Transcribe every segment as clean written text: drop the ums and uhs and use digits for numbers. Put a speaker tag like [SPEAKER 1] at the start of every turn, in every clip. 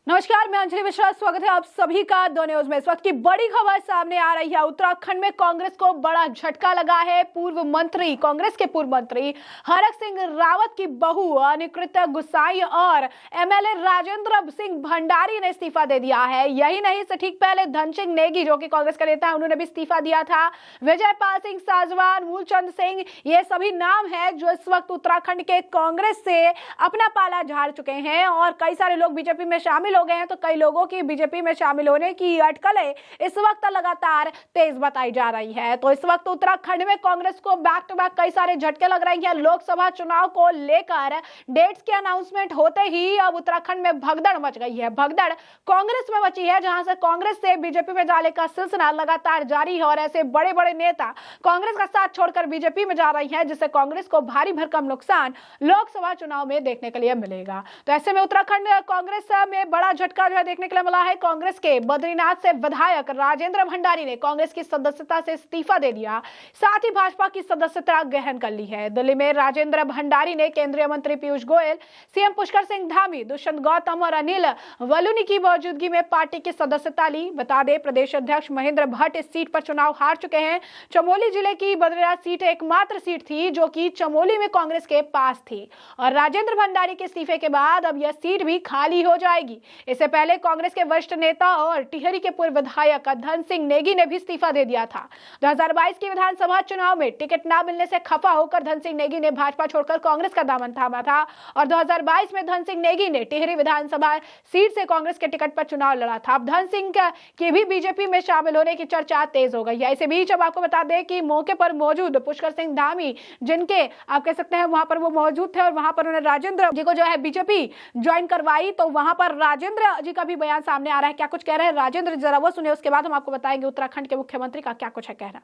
[SPEAKER 1] नमस्कार, मैं अंजलि मिश्रा। स्वागत है आप सभी का दो न्यूज में। इस वक्त की बड़ी खबर सामने आ रही है। उत्तराखंड में कांग्रेस को बड़ा झटका लगा है। कांग्रेस के पूर्व मंत्री हरक सिंह रावत की बहू अनिकृत गुसाई और एमएलए राजेंद्र सिंह भंडारी ने इस्तीफा दे दिया है। यही नहीं, इससे ठीक पहले धन सिंह नेगी, जो कि कांग्रेस के नेता है, उन्होंने भी इस्तीफा दिया था। विजयपाल सिंह साजवान, मूलचंद सिंह, ये सभी नाम है जो इस वक्त उत्तराखंड के कांग्रेस से अपना पाला झाड़ चुके हैं और कई सारे लोग बीजेपी में शामिल हो गए हैं। तो कई लोगों की बीजेपी में शामिल होने की अटकलें इस वक्त लगातार तेज बताई जा रही है। तो इस वक्त उत्तराखंड में कांग्रेस को बैक टू बैक कई सारे झटके लग रहे हैं। लोकसभा चुनाव को लेकर डेट्स के अनाउंसमेंट होते ही अब उत्तराखंड में भगदड़ मच गई है। भगदड़ कांग्रेस में मची है, जहां से कांग्रेस से बीजेपी में जाने का सिलसिला लगातार जारी है और ऐसे बड़े बड़े नेता कांग्रेस का साथ छोड़कर बीजेपी में जा रही है, जिससे कांग्रेस को भारी भरकम नुकसान लोकसभा चुनाव में देखने के लिए मिलेगा। तो ऐसे में उत्तराखंड कांग्रेस में बड़ा झटका जो है देखने के लिए मिला है। कांग्रेस के बद्रीनाथ से विधायक राजेंद्र भंडारी ने कांग्रेस की सदस्यता से इस्तीफा दे दिया, साथ ही भाजपा की सदस्यता ग्रहण कर ली है। दिल्ली में राजेंद्र भंडारी ने केंद्रीय मंत्री पीयूष गोयल, सीएम पुष्कर सिंह धामी, दुष्यंत गौतम और अनिल वलूनी की मौजूदगी में पार्टी की सदस्यता ली। बता दें, प्रदेश अध्यक्ष महेंद्र भट्ट इस सीट पर चुनाव हार चुके हैं। चमोली जिले की बद्रीनाथ सीट एकमात्र सीट थी जो कि चमोली में कांग्रेस के पास थी और राजेंद्र भंडारी के इस्तीफे के बाद अब यह सीट भी खाली हो जाएगी। इससे पहले कांग्रेस के वरिष्ठ नेता और टिहरी के पूर्व विधायक धन सिंह नेगी ने भी इस्तीफा दे दिया था। 2022 के विधानसभा चुनाव में टिकट न मिलने से खफा होकर धन सिंह नेगी ने भाजपा छोड़कर कांग्रेस का दामन थामा था और 2022 में धन सिंह नेगी ने टिहरी विधानसभा सीट से कांग्रेस के टिकट पर चुनाव लड़ा था। अब धन सिंह के भी बीजेपी में शामिल होने की चर्चा तेज हो गई है। इसी बीच अब आपको बता दें कि मौके पर मौजूद पुष्कर सिंह धामी, जिनके आप कह सकते हैं वहां पर वो मौजूद थे और वहां पर उन्होंने राजेंद्र जी को जो है बीजेपी ज्वाइन करवाई, तो वहां पर राजेंद्र जी का भी बयान सामने आ रहा है। क्या कुछ कह रहे हैं राजेंद्र, जरा वो सुनिए, उसके बाद हम आपको बताएंगे उत्तराखंड के मुख्यमंत्री का क्या कुछ है कहना।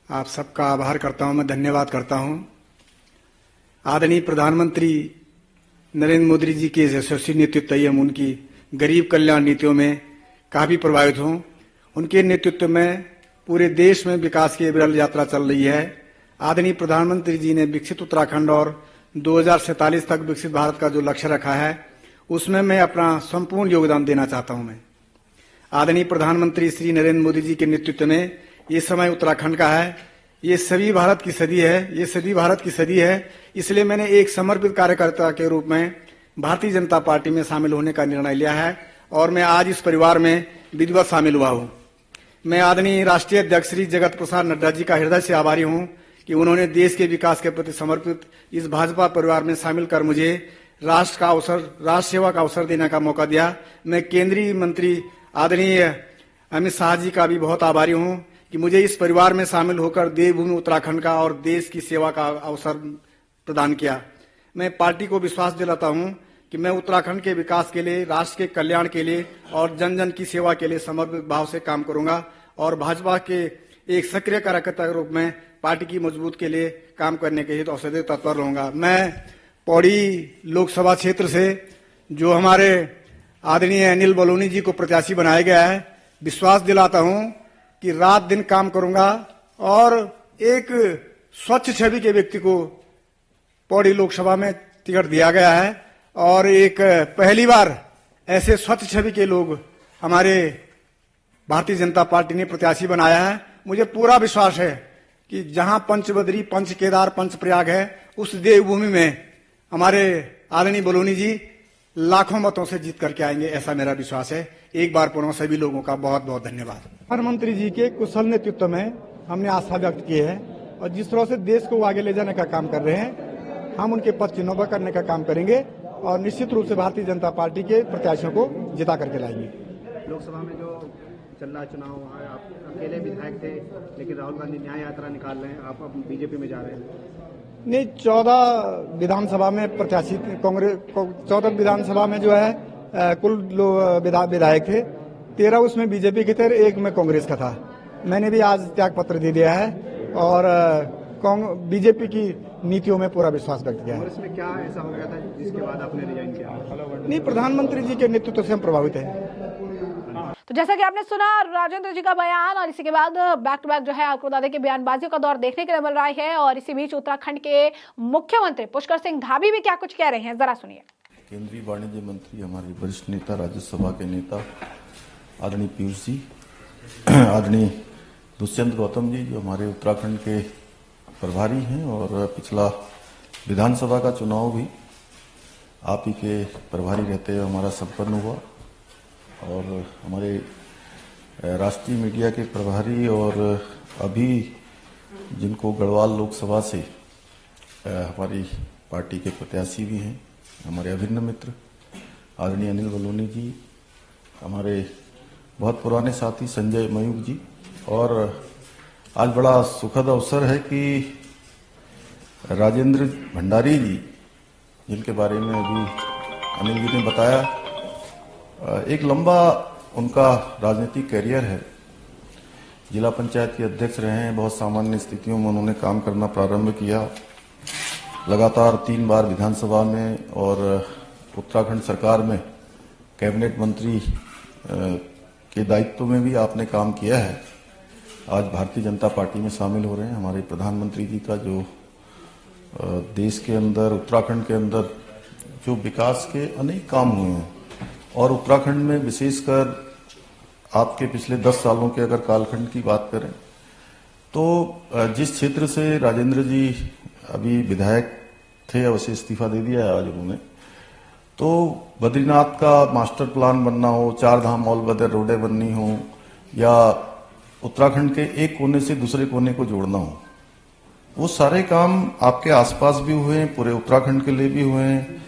[SPEAKER 2] आप सबका आभार करता हूं, मैं धन्यवाद करता हूं। आदरणीय प्रधानमंत्री नरेंद्र मोदी जी के यशस्वी नेतृत्व एवं उनकी गरीब कल्याण नीतियों में काफी प्रभावित हूं। उनके नेतृत्व में पूरे देश में विकास की विरल यात्रा चल रही है। आदरणीय प्रधानमंत्री जी ने विकसित उत्तराखंड और 2047 तक विकसित भारत का जो लक्ष्य रखा है, उसमें मैं अपना संपूर्ण योगदान देना चाहता हूं। मैं आदरणीय प्रधानमंत्री श्री नरेंद्र मोदी जी के नेतृत्व में ये समय उत्तराखंड का है। ये सभी भारत की सदी है, ये सदी भारत की सदी है। इसलिए मैंने एक समर्पित कार्यकर्ता के रूप में भारतीय जनता पार्टी में शामिल होने का निर्णय लिया है और मैं आज इस परिवार में विधिवत शामिल हुआ हूं। मैं आदरणीय राष्ट्रीय अध्यक्ष श्री जगत प्रसाद नड्डा जी का हृदय से आभारी हूं कि उन्होंने देश के विकास के प्रति समर्पित इस भाजपा परिवार में शामिल कर मुझे राष्ट्र सेवा का अवसर देने का मौका दिया। मैं केंद्रीय मंत्री आदरणीय अमित शाह जी का भी बहुत आभारी हूं कि मुझे इस परिवार में शामिल होकर देवभूमि उत्तराखंड का और देश की सेवा का अवसर प्रदान किया। मैं पार्टी को विश्वास दिलाता हूं कि मैं उत्तराखंड के विकास के लिए, राष्ट्र के कल्याण के लिए और जन जन की सेवा के लिए समर्पित भाव से काम करूंगा और भाजपा के एक सक्रिय कार्यकर्ता के रूप में पार्टी की मजबूत के लिए काम करने के हेतु सदैव तत्पर रहूंगा। मैं पौड़ी लोकसभा क्षेत्र से जो हमारे आदरणीय अनिल बलूनी जी को प्रत्याशी बनाया गया है, विश्वास दिलाता हूं कि रात दिन काम करूंगा और एक स्वच्छ छवि के व्यक्ति को पौड़ी लोकसभा में टिकट दिया गया है और एक पहली बार ऐसे स्वच्छ छवि के लोग हमारे भारतीय जनता पार्टी ने प्रत्याशी बनाया है। मुझे पूरा विश्वास है कि जहां पंचबद्री, पंच केदार, पंच प्रयाग है, उस देवभूमि में हमारे आदरणीय बलूनी जी लाखों मतों से जीत करके आएंगे, ऐसा मेरा विश्वास है। एक बार पुनः सभी लोगों का बहुत बहुत धन्यवाद। प्रधानमंत्री जी के कुशल नेतृत्व में हमने आस्था व्यक्त की है और जिस तरह से देश को आगे ले जाने का काम कर रहे हैं, हम उनके पद चिन्हों पर करने का काम करेंगे और निश्चित रूप से भारतीय जनता पार्टी के प्रत्याशियों को जिता करके लाएंगे।
[SPEAKER 3] लोकसभा में जो चल रहा चुनाव, आप अकेले विधायक थे, लेकिन राहुल गांधी न्याय यात्रा निकाल रहे हैं, आप अब बीजेपी में जा रहे हैं।
[SPEAKER 2] नहीं, 14 विधानसभा में प्रत्याशी कांग्रेस, 14 विधानसभा में जो है कुल विधायक थे, 13 उसमें बीजेपी के थे, 1 में कांग्रेस का था। मैंने भी आज त्याग पत्र दे दिया है और बीजेपी की नीतियों में पूरा विश्वास व्यक्त किया है।
[SPEAKER 3] कांग्रेस में क्या ऐसा हो गया था जिसके बाद आपने रिजाइन किया?
[SPEAKER 2] नहीं, प्रधानमंत्री जी के नेतृत्व से हम प्रभावित हैं।
[SPEAKER 1] तो जैसा कि आपने सुना राजेंद्र जी का बयान और इसी के बाद बैक टू बैक जो है आपको बता दें कि बयानबाजियों का दौर देखने के लिए मिल रहा है और इसी बीच उत्तराखंड के मुख्यमंत्री पुष्कर सिंह धामी भी क्या कुछ कह रहे हैं, जरा सुनिए।
[SPEAKER 4] केंद्रीय वाणिज्य मंत्री, हमारे वरिष्ठ नेता, राज्यसभा के नेता आदरणीय पीयूष जी, आदरणीय दुष्यंत गौतम जी जो हमारे उत्तराखंड के प्रभारी हैं, और पिछला विधानसभा का चुनाव भी आप ही के प्रभारी रहते हुए हमारा संपन्न हुआ, और हमारे राष्ट्रीय मीडिया के प्रभारी और अभी जिनको गढ़वाल लोकसभा से हमारी पार्टी के प्रत्याशी भी हैं, हमारे अभिन्न मित्र आदरणीय अनिल बलूनी जी, हमारे बहुत पुराने साथी संजय मयूख जी, और आज बड़ा सुखद अवसर है कि राजेंद्र भंडारी जी, जिनके बारे में अभी अनिल जी ने बताया, एक लंबा उनका राजनीतिक कैरियर है। जिला पंचायत के अध्यक्ष रहे हैं, बहुत सामान्य स्थितियों में उन्होंने काम करना प्रारंभ किया, लगातार 3 बार विधानसभा में और उत्तराखंड सरकार में कैबिनेट मंत्री के दायित्व में भी आपने काम किया है। आज भारतीय जनता पार्टी में शामिल हो रहे हैं। हमारे प्रधानमंत्री जी का जो देश के अंदर, उत्तराखंड के अंदर जो विकास के अनेक काम हुए हैं, और उत्तराखंड में विशेषकर आपके पिछले 10 सालों के अगर कालखंड की बात करें तो जिस क्षेत्र से राजेंद्र जी अभी विधायक थे, अवश्य इस्तीफा दे दिया है आज उन्होंने, तो बद्रीनाथ का मास्टर प्लान बनना हो, 4 धाम ऑल वेदर रोडें बननी हो, या उत्तराखंड के एक कोने से दूसरे कोने को जोड़ना हो, वो सारे काम आपके आसपास भी हुए हैं, पूरे उत्तराखंड के लिए भी हुए हैं।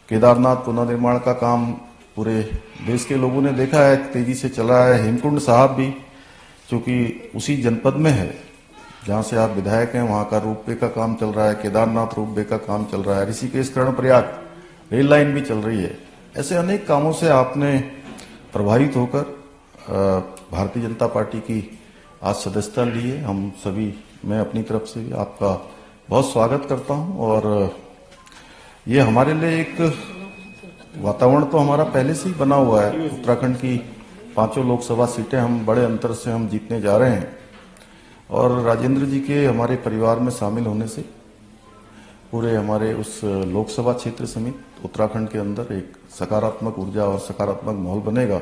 [SPEAKER 4] केदारनाथ पुनर्निर्माण का काम पूरे देश के लोगों ने देखा है, तेजी से चला है। हेमकुंड साहब भी, चूंकि उसी जनपद में है जहां से आप विधायक हैं, वहां का रोपवे का काम चल रहा है, केदारनाथ रोपवे का काम चल रहा है, ऋषिकेश कर्णप्रयाग रेल लाइन भी चल रही है। ऐसे अनेक कामों से आपने प्रभावित होकर भारतीय जनता पार्टी की आज सदस्यता ली है। हम सभी, मैं अपनी तरफ से भी आपका बहुत स्वागत करता हूं, और ये हमारे लिए एक वातावरण तो हमारा पहले से ही बना हुआ है। उत्तराखंड की 5 लोकसभा सीटें हम बड़े अंतर से हम जीतने जा रहे हैं, और राजेंद्र जी के हमारे परिवार में शामिल होने से पूरे हमारे उस लोकसभा क्षेत्र समेत उत्तराखंड के अंदर एक सकारात्मक ऊर्जा और सकारात्मक माहौल बनेगा।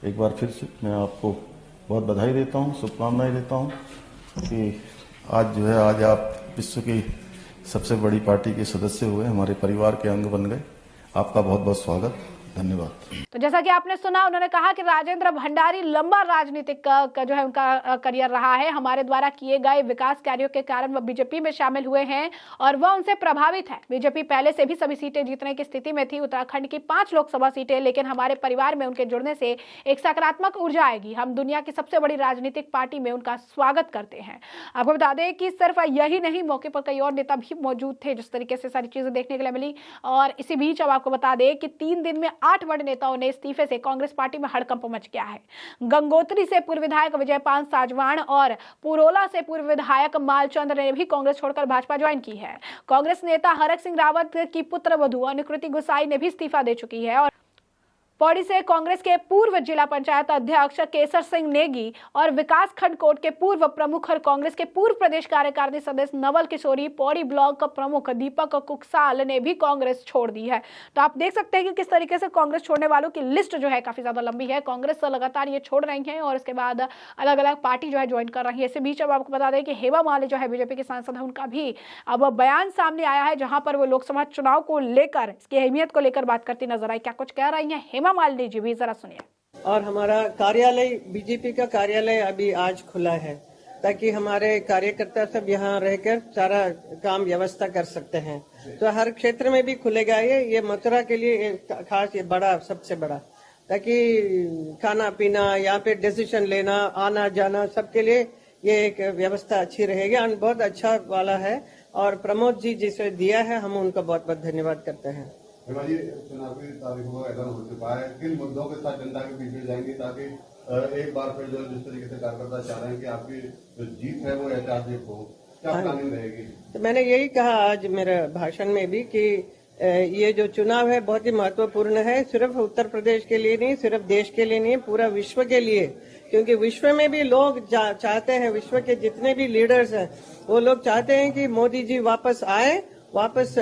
[SPEAKER 4] एक बार फिर से मैं आपको बहुत बधाई देता हूं, शुभकामनाएं देता हूं कि आज जो है, आज आप विश्व की सबसे बड़ी पार्टी के सदस्य हुए, हमारे परिवार के अंग बन गए। आपका बहुत बहुत स्वागत, धन्यवाद।
[SPEAKER 1] तो जैसा कि आपने सुना, उन्होंने कहा कि राजेंद्र भंडारी लंबा राजनीतिक का जो है उनका करियर रहा है। हमारे द्वारा किए गए विकास कार्यों के कारण वह बीजेपी में शामिल हुए हैं और वह उनसे प्रभावित है। बीजेपी पहले से भी सभी सीटें जीतने की स्थिति में थी, उत्तराखंड की 5 लोकसभा सीटें, लेकिन हमारे परिवार में उनके जुड़ने से एक सकारात्मक ऊर्जा आएगी। हम दुनिया की सबसे बड़ी राजनीतिक पार्टी में उनका स्वागत करते हैं। आपको बता दें कि सिर्फ यही नहीं, मौके पर कई और नेता भी मौजूद थे, जिस तरीके से सारी चीजें देखने के लिए मिली। और इसी बीच अब आपको बता दें कि 3 दिन में 8 बड़े नेताओं ने इस्तीफे से कांग्रेस पार्टी में हड़कंप मच गया है। गंगोत्री से पूर्व विधायक विजयपाल साजवान और पुरोला से पूर्व विधायक मालचंद्र ने भी कांग्रेस छोड़कर भाजपा ज्वाइन की है। कांग्रेस नेता हरक सिंह रावत की पुत्र वधू अनुकृति गुसाई ने भी इस्तीफा दे चुकी है। और पौड़ी से कांग्रेस के पूर्व जिला पंचायत अध्यक्ष केसर सिंह नेगी और विकास खंड कोट के पूर्व प्रमुख और कांग्रेस के पूर्व प्रदेश कार्यकारिणी सदस्य नवल किशोरी, पौड़ी ब्लॉक प्रमुख दीपक कुकसाल ने भी कांग्रेस छोड़ दी है। तो आप देख सकते हैं कि किस तरीके से कांग्रेस छोड़ने वालों की लिस्ट जो है काफी ज्यादा लंबी है। कांग्रेस लगातार ये छोड़ रही है और इसके बाद अलग अलग पार्टी जो है ज्वाइन कर रही है। इसी बीच अब आपको बता दें कि हेमा मालिनी जो है बीजेपी के सांसद है, उनका भी अब बयान सामने आया है, जहां पर वो लोकसभा चुनाव को लेकर, इसकी अहमियत को लेकर बात करती नजर आई। क्या कुछ कह रही है हेमा मालिनी जी भी, जरा सुनिए।
[SPEAKER 5] और हमारा कार्यालय, बीजेपी का कार्यालय अभी आज खुला है, ताकि हमारे कार्यकर्ता सब यहाँ रहकर सारा काम व्यवस्था कर सकते हैं। तो हर क्षेत्र में भी खुलेगा ये मथुरा के लिए खास, ये बड़ा, सबसे बड़ा, ताकि खाना पीना, यहाँ पे डिसीजन लेना, आना जाना, सबके लिए ये एक व्यवस्था अच्छी रहेगी और बहुत अच्छा वाला है। और प्रमोद जी जिसे दिया है, हम उनका बहुत बहुत धन्यवाद करते हैं।
[SPEAKER 6] चुनावी तारीखों का ऐलान हो चुका है, किन मुद्दों के साथ जनता के बीच में जाएंगे ताकि एक बार फिर जो जिस तरीके से कार्यकर्ता चाह रहे हैं कि आपकी जो जीत है वो ऐतिहासिक हो, क्या प्लानिंग रहेगी? तो
[SPEAKER 5] मैंने यही कहा आज मेरे भाषण में भी कि ये जो चुनाव है बहुत ही महत्वपूर्ण है, सिर्फ उत्तर प्रदेश के लिए नहीं, सिर्फ देश के लिए नहीं, पूरा विश्व के लिए। क्योंकि विश्व में भी लोग चाहते हैं, विश्व के जितने भी लीडर्स हैं वो लोग चाहते हैं कि मोदी जी वापस आए, वापस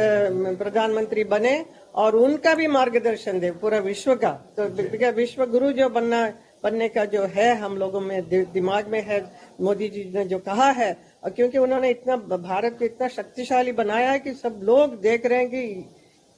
[SPEAKER 5] प्रधानमंत्री बने और उनका भी मार्गदर्शन दे पूरा विश्व का। तो विश्व गुरु जो बनने का जो है हम लोगों में दिमाग में है, मोदी जी ने जो कहा है, और क्योंकि उन्होंने इतना भारत को इतना शक्तिशाली बनाया है कि सब लोग देख रहे हैं कि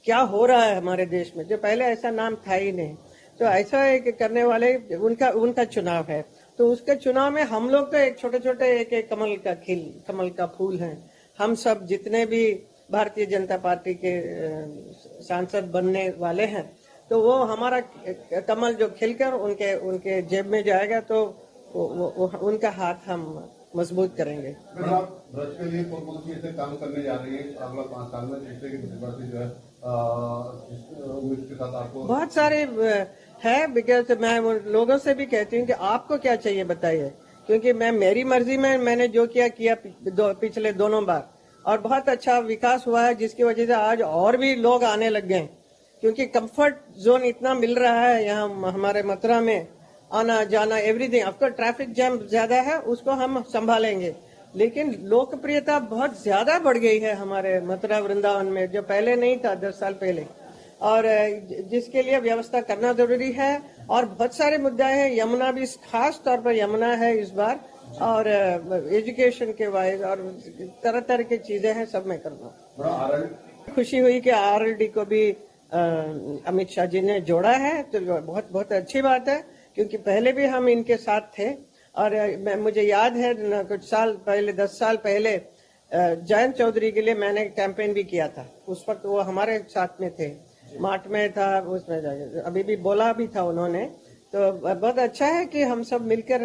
[SPEAKER 5] क्या हो रहा है हमारे देश में, जो पहले ऐसा नाम था ही नहीं। तो ऐसा एक करने वाले उनका चुनाव है। तो उसके चुनाव में हम लोग तो एक छोटे छोटे एक कमल का फूल हैं। हम सब जितने भी भारतीय जनता पार्टी के सांसद बनने वाले हैं, तो वो हमारा कमल जो खिलकर उनके जेब में जाएगा, तो वो उनका हाथ हम मजबूत करेंगे।
[SPEAKER 6] आप ब्रज के लिए कौन कौन सी ऐसे काम करने जा रही है अगला 5 साल में, जिससे कि जो है उसके साथ आपको
[SPEAKER 5] बहुत सारे है। बिकॉज मैं लोगों से भी कहती हूँ कि आपको क्या चाहिए बताइए, क्योंकि मेरी मर्जी में मैंने जो किया पिछले दोनों बार, और बहुत अच्छा विकास हुआ है, जिसकी वजह से आज और भी लोग आने लग गए, क्योंकि कंफर्ट जोन इतना मिल रहा है यहाँ हमारे मथुरा में, आना जाना एवरीथिंग। आपको ट्रैफिक जैम ज्यादा है, उसको हम संभालेंगे, लेकिन लोकप्रियता बहुत ज्यादा बढ़ गई है हमारे मथुरा वृंदावन में, जो पहले नहीं था 10 साल पहले, और जिसके लिए व्यवस्था करना जरूरी है। और बहुत सारे मुद्दे हैं, यमुना भी, खास तौर पर यमुना है इस बार, और एजुकेशन के वाइज और तरह तरह की चीजें हैं, सब मैं करूँगा। खुशी हुई कि RLD को भी अमित शाह जी ने जोड़ा है, तो बहुत बहुत अच्छी बात है, क्योंकि पहले भी हम इनके साथ थे। और मुझे याद है कुछ साल पहले, 10 साल पहले, जयंत चौधरी के लिए मैंने कैंपेन भी किया था। उस वक्त वो हमारे साथ में थे, मार्ट में था, उसमें जाके अभी भी बोला भी था उन्होंने। तो बहुत अच्छा है कि हम सब मिलकर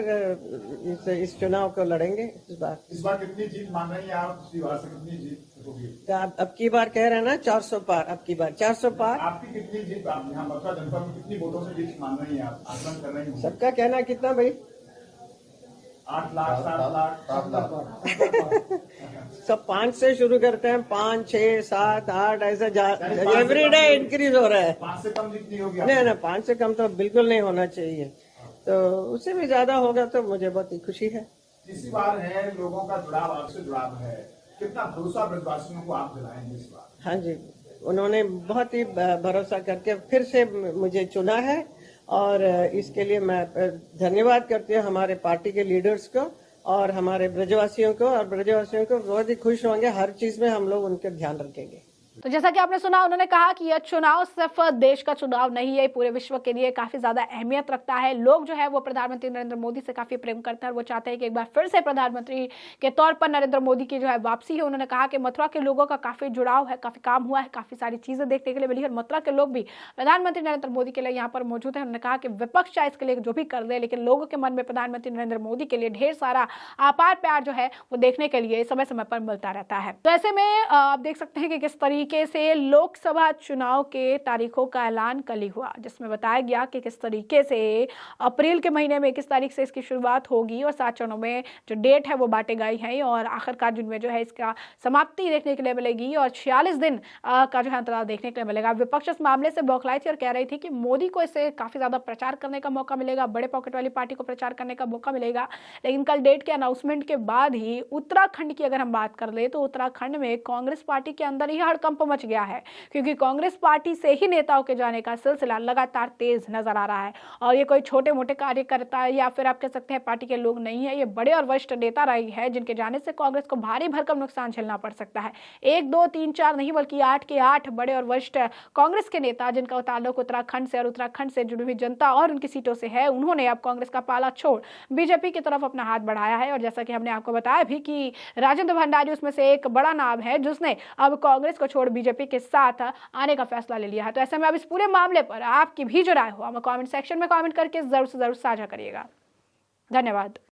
[SPEAKER 5] इस चुनाव को लड़ेंगे इस बार
[SPEAKER 7] कितनी जीत मान रही हैं आप? पिछली बार से कितनी जीत होगी?
[SPEAKER 5] तो अब की बार कह रहे हैं ना 400 पार, अब की बार 400 पार।
[SPEAKER 7] आपकी कितनी जीत, आप यहाँ मथुरा जनपद में कितनी वोटों से जीत मान रही हैं आप, आकलन कर रही हैं?
[SPEAKER 5] सबका कहना कितना भाई?
[SPEAKER 7] 8 लाख 7 लाख
[SPEAKER 5] सब 5 से शुरू करते हैं, 5, 6, 7, 8 ऐसा एवरी डे इंक्रीज हो रहा है।
[SPEAKER 7] 5 से कम जितनी होगी?
[SPEAKER 5] नहीं, 5 से कम तो बिल्कुल नहीं होना चाहिए, तो उससे भी ज्यादा होगा तो मुझे बहुत ही खुशी है।
[SPEAKER 7] इसी बार है, लोगों का जुड़ाव आपसे जुड़ाव है, कितना भरोसा ब्रजवासियों को आप दिलाएंगे इस बार?
[SPEAKER 5] हाँ जी, उन्होंने बहुत ही भरोसा करके फिर से मुझे चुना है, और इसके लिए मैं धन्यवाद करती हूँ हमारे पार्टी के लीडर्स को और हमारे ब्रजवासियों को। और ब्रजवासियों को बहुत ही खुश होंगे, हर चीज में हम लोग उनका ध्यान रखेंगे।
[SPEAKER 1] तो जैसा कि आपने सुना, उन्होंने कहा कि यह चुनाव सिर्फ देश का चुनाव नहीं है, पूरे विश्व के लिए काफी ज्यादा अहमियत रखता है। लोग जो है वो प्रधानमंत्री नरेंद्र मोदी से काफी प्रेम करते हैं और वो चाहते हैं कि एक बार फिर से प्रधानमंत्री के तौर पर नरेंद्र मोदी की जो है वापसी है। उन्होंने कहा कि मथुरा के लोगों का काफी जुड़ाव है, काफी काम हुआ है, काफी सारी चीजें देखने के लिए मिली और मथुरा के लोग भी प्रधानमंत्री नरेंद्र मोदी के लिए यहाँ पर मौजूद है। उन्होंने कहा कि विपक्ष चाहे इसके लिए जो भी कर दे, लेकिन लोगों के मन में प्रधानमंत्री नरेंद्र मोदी के लिए ढेर सारा आपार प्यार जो है वो देखने के लिए समय समय पर मिलता रहता है। तो ऐसे में आप देख सकते हैं कि किस तरीके से लोकसभा चुनाव के तारीखों का ऐलान कल ही हुआ, जिसमें बताया गया कि किस तरीके से अप्रैल के महीने में किस तारीख से इसकी शुरुआत होगी और 7 चरणों में जो डेट है वो बांटे गए हैं और आखिरकार जून में जो है इसका समाप्ति देखने के लिए मिलेगी और 46 दिन का जो है अंतराल देखने के लिए मिलेगा। विपक्ष इस मामले से बौखलाई थी और कह रही थी कि मोदी को इससे काफी ज्यादा प्रचार करने का मौका मिलेगा, बड़े पॉकेट वाली पार्टी को प्रचार करने का मौका मिलेगा। लेकिन कल डेट के अनाउंसमेंट के बाद ही उत्तराखंड की अगर हम बात कर ले तो उत्तराखंड में कांग्रेस पार्टी के अंदर ही हड़कंप मच गया है, क्योंकि कांग्रेस पार्टी से ही नेताओं के जाने का सिलसिला लगातार तेज नजर आ रहा है। और ये कोई छोटे मोटे कार्यकर्ता या फिर आप कह सकते हैं पार्टी के लोग नहीं है, ये बड़े और वरिष्ठ नेता रहे हैं जिनके जाने से कांग्रेस को भारी भरकम नुकसान झेलना पड़ सकता है। 1, 2, 3, 4 नहीं बल्कि 8 के 8 बड़े और वरिष्ठ कांग्रेस के नेता जिनका ताल्लुक उत्तराखंड से और उत्तराखंड से जुड़ी हुई जनता और उनकी सीटों से है, उन्होंने अब कांग्रेस का पाला छोड़ बीजेपी की तरफ अपना हाथ बढ़ाया है। और जैसा कि हमने आपको बताया भी कि राजेंद्र भंडारी उसमें से एक बड़ा नाम है जिसने अब कांग्रेस को छोड़ बीजेपी के साथ आने का फैसला ले लिया है। तो ऐसे में अब इस पूरे मामले पर आपकी भी जो राय हो हमें कमेंट सेक्शन में कमेंट करके जरूर से जरूर साझा करिएगा। धन्यवाद।